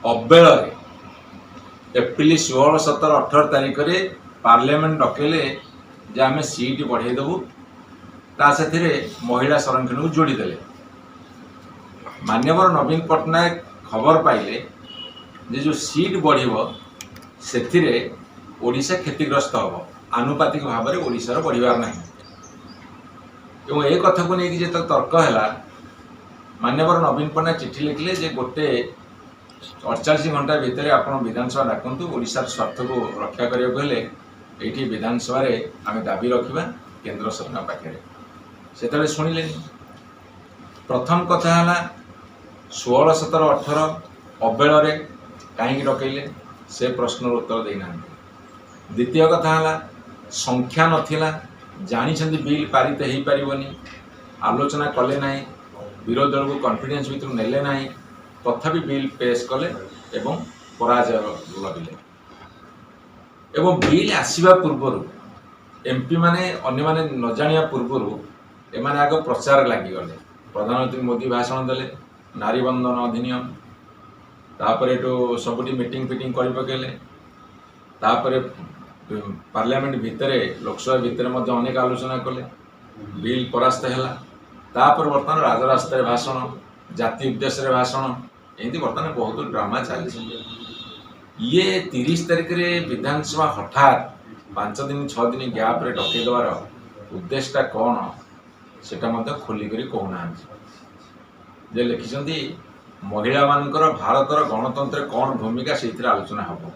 अबेल April 16, 17, 18 तारीख में parliament डकेले जे आम सीट बढ़ेदेबू ता से महिला संरक्षण को जोड़ीदे। मान्यवर नवीन पट्टनायक खबर पाइले जे जो सीट बढ़ से ओडिशा क्षतिग्रस्त हम आनुपातिक भाव में ओडिशार बढ़िबार नहीं। ए कथा को लेकिन जो तर्क है मान्यवर नवीन पट्टनायक चिठी लिखिले जे गोटे 48 घंटा भितर आप विधानसभा डाकतु ओडिशार स्वार्थ को रक्षा करने ये विधानसभा आम दाबी रखा केंद्र सरकार पाखे से शुणिले। प्रथम कथा है 16, 17, 18 अबेल कहीं डकैले से प्रश्न उत्तर देना। द्वितीय कथा है संख्या नथिला जानी बिल पारित हो पारनी आलोचना कले ना विरोधी दल को कॉन्फिडेंस भितर नेले ना तथापि बिल पेश कले एवं पराजय लगिले। एवं बिल आसवा पूर्वर एमपी माने अन्य माने न जानिया पूर्वर एमाने आग प्रचार लगिगले। प्रधानमंत्री मोदी भाषण देले नारी बंधन अधिनियम तापर एटू सबुठी मीटिंग फिटिंग कर पकेले। तापर पार्लियामेंट भितर लोकसभा भितर अनेक आलोचना कले बिल परास्त है। तापर बर्तमान राजरास्तार भाषण जाति उद्देश्य भाषण एमती बर्तमान बहुत ड्रामा चली। ये 30 तारीख में विधानसभा हठात 5 दिन 6 दिन गैप रे डकईदेवार उद्देश्यटा कौन सेटा खोलिक कहना जे लिखिं महिला मानकर भारतर गणतंत्र कौन भूमिका से आलोचना हम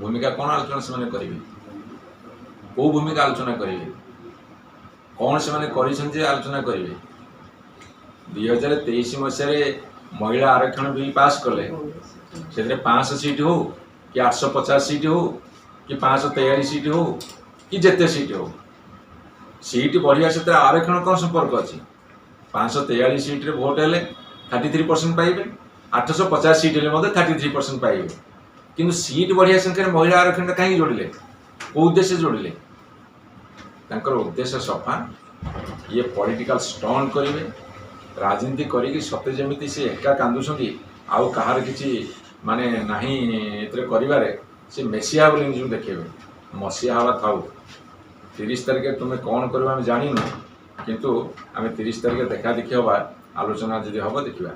भूमिका कौन आलोचना से करेंगे कौ भूमिका आलोचना करेंगे कौन से आलोचना करेंगे। 2023 मसीह महिला आरक्षण बिल पास कले से 500 सीट हो कि 850 सीट हो कि 543 सीट हो कि जिते सीट हो सीट बढ़िया से आरक्षण कौन संपर्क अच्छी 543 सीट रे भोट हेले 33% पाइबे 850 सीट हेले 33% पाइबे किंतु सीट बढ़िया संख्या महिला आरक्षण कहीं जोड़िले को उद्देश्य जोड़िले उद्देश्य सफा ये पॉलिटिकल स्टंट करेंगे राजनीति करी सत्य जमी से एका कांदुंट आउ कहार किसी माने नहीं करिवारे से मेसिया बोली जो देखे मसीहा हवा था 30 तारीख तुम्हें कौन कर जान किंतु आम 30 तारीख देखा देखी हवा आलोचना जब हम देखा।